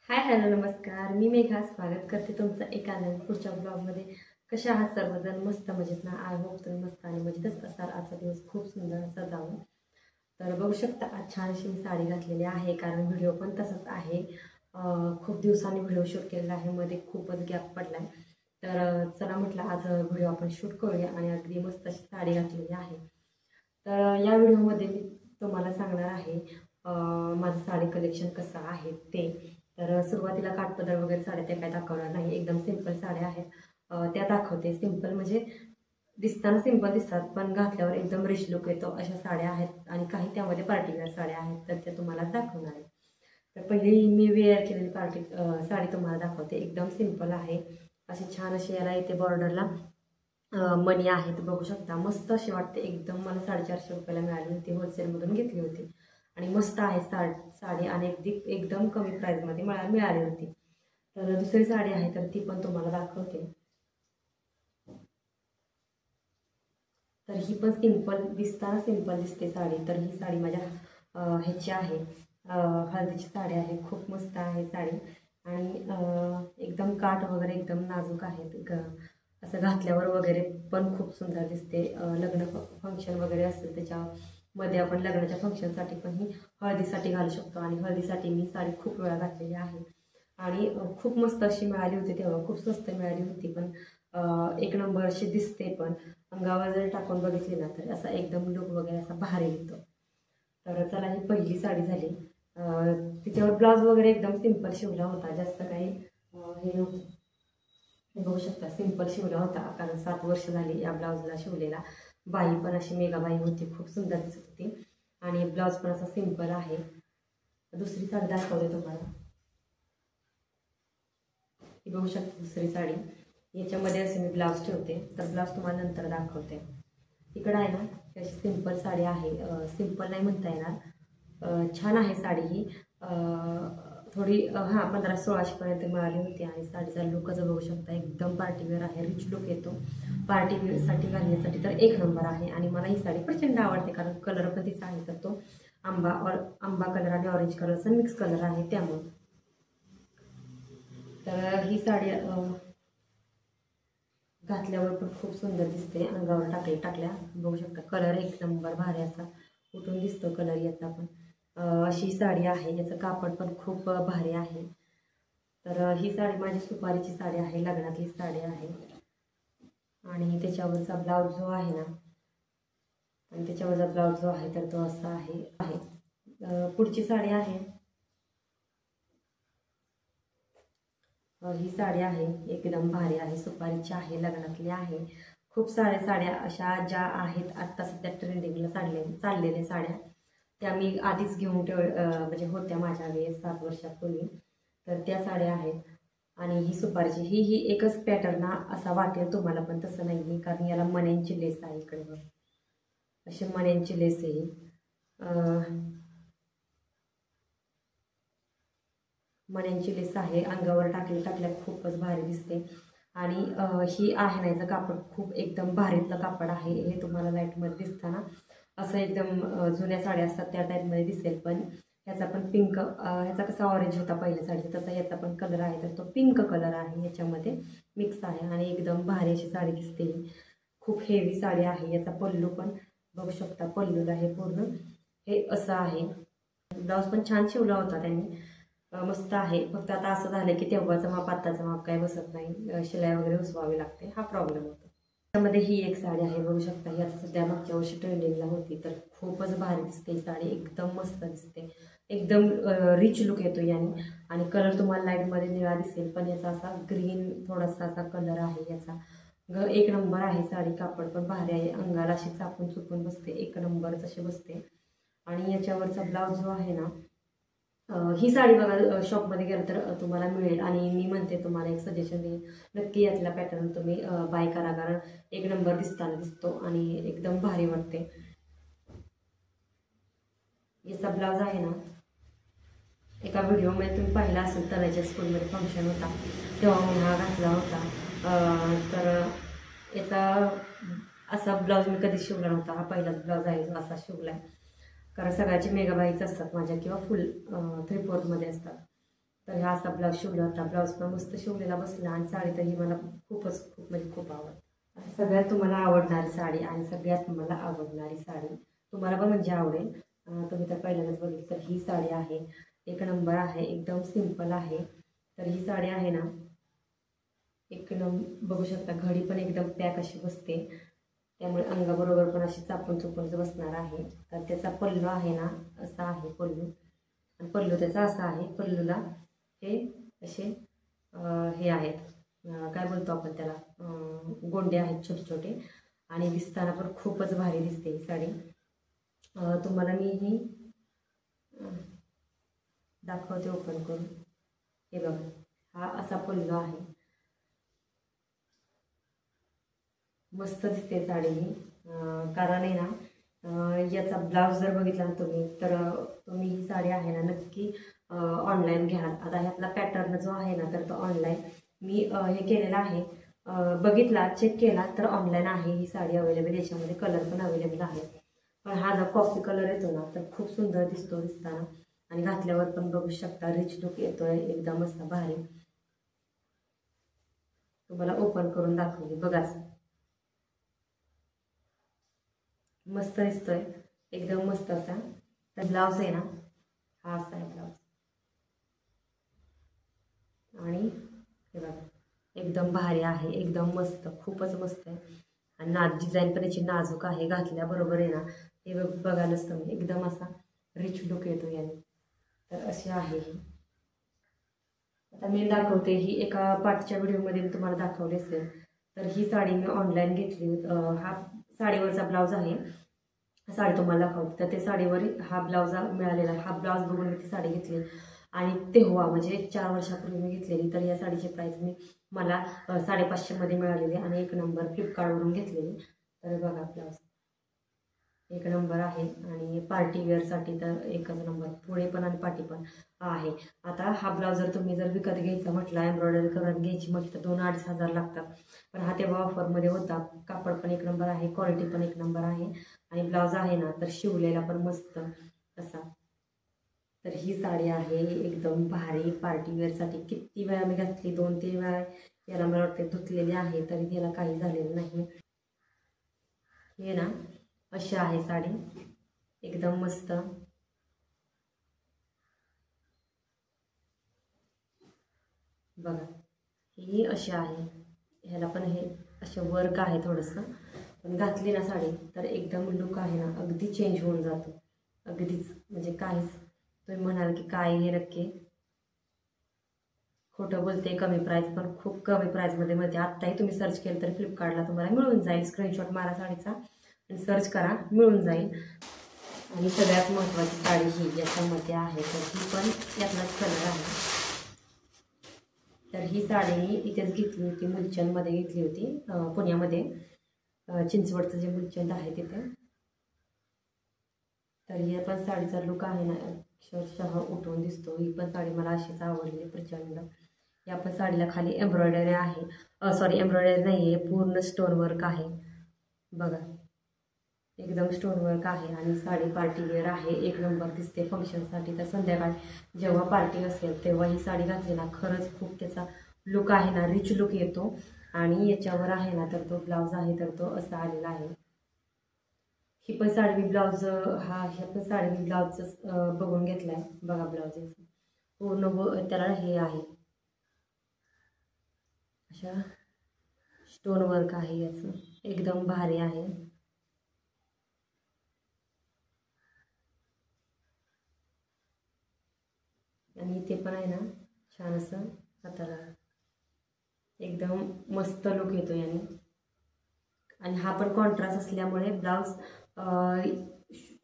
Hi hello नमस्कार. मी मेघा स्वागत करते तुमचं एका नवीन पुढच्या ब्लॉगमध्ये. कशा आहात सर्वजण? मस्त मजेत ना? आय होप तुम्ही मस्त आणि मजेतच असाल. आजचा दिवस खूप सुंदर असा जाऊन. तर बघू शकता आज छान अशी मी साडी घातलेली आहे, कारण व्हिडिओ पण तसंच आहे. खूप दिवसांनी व्हिडिओ शूट केलेला आहे, मध्ये खूपच गॅप पडला आहे. तर चला म्हटलं आज व्हिडिओ आपण शूट करूया आणि अगदी मस्त अशी साडी घातलेली आहे. तर या व्हिडिओमध्ये मी तुम्हाला सांगणार आहे माझं साडी कलेक्शन कसं आहे ते. तर सुरुवातीला काठपदर वगैरे साड्या त्या काय दाखवणार नाही, एकदम सिंपल साड्या आहेत त्या दाखवते. सिंपल म्हणजे दिसताना सिंपल दिसतात, पण घातल्यावर एकदम रिच लुक येतो अशा साड्या आहेत. आणि काही त्यामध्ये पार्टीवेअर साड्या आहेत, तर त्या तुम्हाला दाखवणार आहे. तर पहिली मी वेअर केलेली साडी तुम्हाला दाखवते. एकदम सिंपल आहे, अशी छान अशी याला येते बॉर्डरला मणी आहेत, बघू शकता. मस्त अशी वाटते एकदम. मला 450 रुपयाला मिळाली होती, होलसेलमधून घेतली होती आणि मस्त आहे साडी आणि एकदम कमी प्राईजमध्ये मला मिळाली होती. तर दुसरी साडी आहे, तर ती पण तुम्हाला दाखवते. तर ही पण सिंपल दिसताना सिंपल दिसते साडी. तर ही साडी माझ्या ह्याची आहे, हळदीची साडी आहे. खूप मस्त आहे साडी आणि एकदम काठ वगैरे एकदम नाजूक आहेत. असं घातल्यावर वगैरे पण खूप सुंदर दिसते. लग्न फंक्शन वगैरे असेल त्याच्यामध्ये आपण लग्नाच्या फंक्शनसाठी पण ही हळदीसाठी घालू शकतो. आणि हळदीसाठी मी साडी खूप वेळा घातलेली आहे आणि खूप मस्त अशी मिळाली होती तेव्हा. खूप स्वस्त मिळाली होती, पण एक नंबर अशी दिसते. पण अंगावर जर टाकून बघितली ना तर असा एकदम लुक वगैरे असा भारी येतो. तर चला ही पहिली साडी झाली. तिच्यावर ब्लाऊज वगैरे एकदम सिंपल शिवला होता, जास्त काही हे नव्हतं. बघू शकता सिंपल शिवला होता, कारण 7 वर्ष झाली या ब्लाऊजला शिवलेला. बाई पण अशी मेघाबाई होती, खूप सुंदर दिसत होती आणि ब्लाऊज पण असा सिंपल आहे. दुसरी साडी दाखवते तुम्हाला. ही बघू शकता दुसरी साडी. याच्यामध्ये असे मी ब्लाऊज ठेवते, तर ब्लाऊज तुम्हाला नंतर दाखवते. इकडं आहे ना अशी सिंपल साडी आहे. सिंपल नाही म्हणता येणार, छान आहे साडी ही. थोडी 1500-1600पर्यंत मिळाली होती आणि साडीचा लुकच बघू शकता. एकदम पार्टीवेअर आहे, रिच लुक येतो. पार्टीवेअरसाठी घालण्यासाठी तर एक नंबर आहे. आणि मला ही साडी प्रचंड आवडते, कारण कलर पण तिचा आहे, तर तो आंबा कलर आणि ऑरेंज कलरचा मिक्स कलर आहे त्यामुळे. तर ही साडी घातल्यावर पण खूप सुंदर दिसते. अंगावर टाकल्या बघू शकता. कलर एक नंबर भारी असा उठून दिसतो कलर याचा पण. अशी साडी आहे, याचं कापड पण खूप भारी आहे. तर ही साडी माझी सुपारीची साडी आहे, लग्नातली साडी आहे. आणि त्याच्यावरचा ब्लाऊज जो आहे ना, आणि त्याच्यावरचा ब्लाऊज जो आहे तर तो असा आहे. पुढची साडी आहे, ही साडी आहे एकदम भारी आहे, सुपारीची आहे, लग्नातली आहे. खूप साऱ्या साड्या अशा ज्या आहेत आत्ता सध्या ट्रेंडिंगला चाललेल्या साड्या, त्या मी आधीच घेऊन म्हणजे होत्या माझ्या वेळेस 7 वर्षापूर्वी. तर त्या साड्या आहेत. आणि ही सुपारीची ही एकच पॅटर्न असा वाटेल तुम्हाला, पण तसं नाही आहे, कारण याला मण्यांची लेस आहे. इकडे बघ अशी मण्यांची लेस आहे. मण्यांची लेस आहे, अंगावर टाकल्या खूपच भारी दिसते. आणि ही आहे ना, याचं कापड खूप एकदम भारीतलं कापड आहे. हे तुम्हाला लाईटमध्ये दिसताना असं एकदम जुन्या साड्या असतात त्या टाईपमध्ये दिसेल, पण ह्याचा पण पिंक, ह्याचा कसा ऑरेंज होता पहिल्या साडीचा, तसा ह्याचा पण कलर आहे, तर तो पिंक कलर आहे, ह्याच्यामध्ये मिक्स आहे. आणि एकदम भारी अशी साडी दिसते. खूप हेवी साडी आहे. याचा पल्लू पण बघू शकता, पल्लूला हे पूर्ण हे असं आहे. ब्लाऊज पण छान शिवला होता त्यांनी, मस्त आहे. फक्त आता असं झालं की तेव्हाचं माप आत्ताचं माप काय बसत नाही, शिलाई वगैरे उसवावी लागते, हा प्रॉब्लेम होतो. त्यामध्ये ही एक साडी आहे, बघू शकता. ही आता सध्या मागच्या वर्षी ट्रेंडिंगला होती, तर खूपच भारी दिसते साडी, एकदम मस्त दिसते. एकदम रिच लुक येतो याने. आणि कलर तुम्हाला लाईटमध्ये निळा दिसेल, पण याचा असा ग्रीन थोडासा असा कलर आहे याचा. एक नंबर आहे साडी. कापड पण भारी आहे, अंगाला अशी चापून चुपून बसते, एक नंबरच अशी बसते. आणि याच्यावरचा ब्लाऊज जो आहे ना, ही साडी बघा शॉपमध्ये गेलं तर तुम्हाला मिळेल. आणि मी म्हणते तुम्हाला एक सजेशन देईन, नक्की यातला पॅटर्न तुम्ही बाय करा, कारण एक नंबर दिसतो आणि एकदम भारी वाटते. याचा ब्लाऊज आहे ना, एका व्हिडिओमध्ये तुम्ही पाहिला असेल, तळ्याच्या स्कूलमध्ये फंक्शन होता तेव्हा उन्हाळा घातला होता. तर याचा असा ब्लाऊज मी कधी शिवला नव्हता, हा पहिलाच ब्लाऊज आहे जो असा शिवला आहे. कारण सगळ्याची मेगाबाईच असतात माझ्या, किंवा फुल 3/4 असतात. तर हा असा ब्लाऊज शिवला होता. ब्लाऊज पण मस्त शिवलेला बसला आणि साडी तर ही मला खूप म्हणजे खूप आवडते. सगळ्यात तुम्हाला आवडणारी साडी आणि सगळ्यात मला आवडणारी साडी, तुम्हाला पण म्हणजे आवडेल. तुम्ही तर पहिल्यांदाच बघितली तर ही साडी आहे, एक नंबर आहे, एकदम सिंपल आहे. तर ही साडी आहे ना, एकदम बघू शकता, घडी पण एकदम पॅक अशी बसते, त्यामुळे अंगाबरोबर पण अशी चापून चुपून बसणार आहे. तर त्याचा पल्लू आहे ना, असा आहे पल्लू, आणि पल्लू त्याचा असा आहे. पल्लूला हे असे हे आहेत, काय बोलतो आपण त्याला, गोंडे आहेत छोटे छोटे, आणि दिसताना पण खूपच भारी दिसते ही साडी. तुम्हाला मी ही दाखवते ओपन करून. हे बघा, हा असा पल्लू आहे, मस्त दिसते साडी ही. कारण आहे ना, याचा ब्लाऊज जर बघितला ना तुम्ही, तर तुम्ही ही साडी आहे ना नक्की ऑनलाईन घ्या. आता ह्यातला पॅटर्न जो आहे ना, तर तो ऑनलाईन मी हे केलेला आहे, बघितला, चेक केला, तर ऑनलाईन आहे ही साडी अवेलेबल. याच्यामध्ये कलर पण अवेलेबल आहे. पण हा जो कॉफी कलर येतो ना, तर खूप सुंदर दिसतो दिसताना, आणि घातल्यावर पण बघू शकता रिच लुक येतोय, एकदम असा भारी. तुम्हाला ओपन करून दाखवली, बघाच, मस्त दिसतोय, एकदम मस्त असा. तर ब्लाऊज आहे ना, हा असा आहे ब्लाऊज, आणि हे बघा एकदम भारी आहे, एकदम मस्त, खूपच मस्त आहे. आणि डिझाईन पण याची नाजूक आहे, घातल्याबरोबर आहे ना, हे बघायलाच तुम्ही एकदम असा रिच लुक येतो याने. तर अशी आहे ही. आता मी दाखवते ही, एका पाठच्या व्हिडिओमध्ये मी तुम्हाला दाखवली असेल. तर ही साडी मी ऑनलाईन घेतली. हा साडीवरचा ब्लाऊज आहे, साडी तुम्हाला दाखवते. तर ते साडीवर हा ब्लाऊज मिळालेला, हा ब्लाऊज बघून मी ती साडी घेतली. आणि तेव्हा म्हणजे 4 वर्षापूर्वी मी घेतलेली. तर या साडीची प्राईस मला 550मध्ये मिळालेली, आणि एक नंबर फ्लिपकार्टवरून घेतलेली. तर बघा ब्लाऊज एक नंबर आहे, आणि पार्टी वेअरसाठी तर एकच नंबर, पुढे पण आणि पाठी पण आहे. आता हा ब्लाऊज जर विकत घ्यायचा म्हटला, एम्ब्रॉयडरी करून घ्यायची म्हटलं, 2-2.5 हजार लागतात. पण हा तेव्हा ऑफरमध्ये होता. कापड पण एक नंबर आहे, क्वालिटी पण एक नंबर आहे, आणि ब्लाऊज आहे ना, तर शिवलेला पण मस्त असा. तर ही साडी आहे एकदम भारी पार्टी वेअरसाठी. किती वेळा मी घातली, 2-3 वेळा याला मला वाटते धुतलेली आहे, तरी याला काही झालेलं नाही. हे ना, अशी आहे साडी, एकदम मस्त. बघा ही अशी आहे, ह्याला पण हे असे वर्क आहे थोडंसं, पण घातली ना साडी तर एकदम लुक आहे ना अगदी चेंज होऊन जातो, अगदीच. म्हणजे काहीच तुम्ही म्हणाल की काय हे नक्की खोटं बोलते, कमी प्राईस, पण खूप कमी प्राईसमध्ये मिळते. आत्ताही तुम्ही सर्च केलं तर फ्लिपकार्टला तुम्हाला मिळून जाईल. स्क्रीनशॉट मारा साडीचा आणि सर्च करा, मिळून जाईल. आणि सगळ्यात महत्त्वाची साडी ही याच्यामध्ये आहे, तर ही पण यातलाच कलर आहे. तर ही साडी मी इथेच घेतली होती, मुलचंदमध्ये घेतली होती, पुण्यामध्ये, चिंचवडचं जे मुलचंद आहे तिथे. तर ही पण साडीचा लुक आहे ना, अक्षरशः उठून दिसतो. ही पण साडी मला अशीच आवडली प्रचंड. या पण साडीला खाली एम्ब्रॉयडरी आहे, सॉरी एम्ब्रॉयडरी नाही आहे, पूर्ण स्टोन वर्क आहे. बघा एकदम स्टोन वर्क आहे, आणि साडी पार्टी वेअर आहे, एक नंबर दिसते फंक्शनसाठी. तर संध्याकाळी जेव्हा पार्टी असेल तेव्हा ही साडी घातली ना, खरंच खूप त्याचा लुक आहे ना रिच लुक येतो. आणि याच्यावर आहे ना, तर तो ब्लाऊज आहे तर तो असा आलेला आहे. ही पण साडी मी ब्लाऊज, ह्या पण साडी मी ब्लाऊजच बघून घेतलाय. बघा ब्लाऊज पूर्ण त्याला हे आहे, अशा स्टोन वर्क आहे, याचं एकदम भारी आहे. आणि इथे पण आहे ना छान असं हाताला एकदम मस्त लुक येतो याने. आणि हा पण कॉन्ट्रास्ट असल्यामुळे ब्लाऊज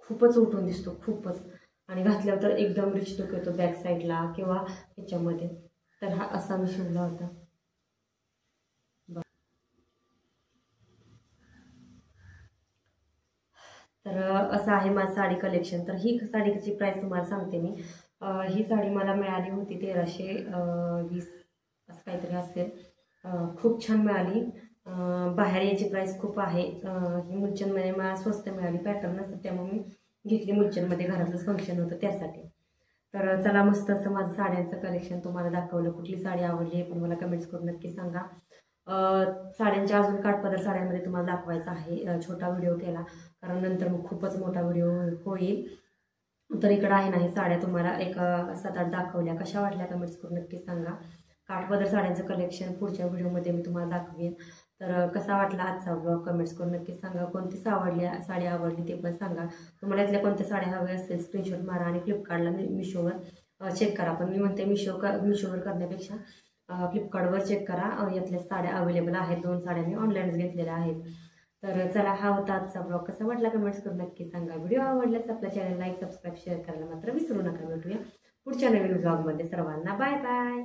खूपच उठून दिसतो, खूपच. आणि घातल्यावर तर एकदम रिच लुक येतो बॅक साईडला किंवा ह्याच्यामध्ये. तर हा असा मी शिवला होता. तर असं आहे माझं साडी कलेक्शन. तर ही साडीची प्राईस तुम्हाला सांगते मी. ही साडी मला मिळाली होती 1320 असं काहीतरी असेल. खूप छान मिळाली. बाहेर याची प्राईस खूप आहे. ही मुलचंदमध्ये मला स्वस्त मिळाली, पॅटर्न असतं त्यामुळे मी घेतली मुलचंदमध्ये, घरातलंच फंक्शन होतं त्यासाठी. तर चला, मस्त असं माझं साड्यांचं कलेक्शन तुम्हाला दाखवलं. कुठली साडी आवडली हे पण मला कमेंट्स करून नक्की सांगा. साड्यांच्या अजून काठपदर साड्यांमध्ये तुम्हाला दाखवायचा आहे. छोटा व्हिडिओ केला कारण नंतर मग खूपच मोठा व्हिडिओ होईल. तर इकडं आहे ना, हे साड्या तुम्हाला एक 7-8 दाखवल्या. कशा वाटल्या कमेंट्स करून नक्की सांगा. काठपदर साड्यांचं कलेक्शन पुढच्या व्हिडिओमध्ये मी तुम्हाला दाखवेन. तर कसा वाटला आजचा ब्लॉग कमेंट्स करून नक्की सांगा. कोणती साडी आवडली ते पण सांगा. तुम्हाला यातल्या कोणत्या साड्या हव्या असतील स्क्रीनशॉट मारा आणि फ्लिपकार्टला मिशोवर चेक करा. पण मी म्हणते मिशोवर करण्यापेक्षा फ्लिपकार्टवर चेक करा. यातल्या साड्या अवेलेबल आहेत. 2 साड्या मी ऑनलाईनच घेतलेल्या आहेत. तर चला, हा होता आजचा ब्लॉग. कसा वाटला कमेंट्स करून नक्की सांगा. व्हिडिओ आवडल्यास आपल्या चॅनल लाईक सबस्क्राईब शेअर करायला मात्र विसरू नका. भेटूया पुढच्या नवीन ब्लॉगमध्ये. सर्वांना बाय बाय.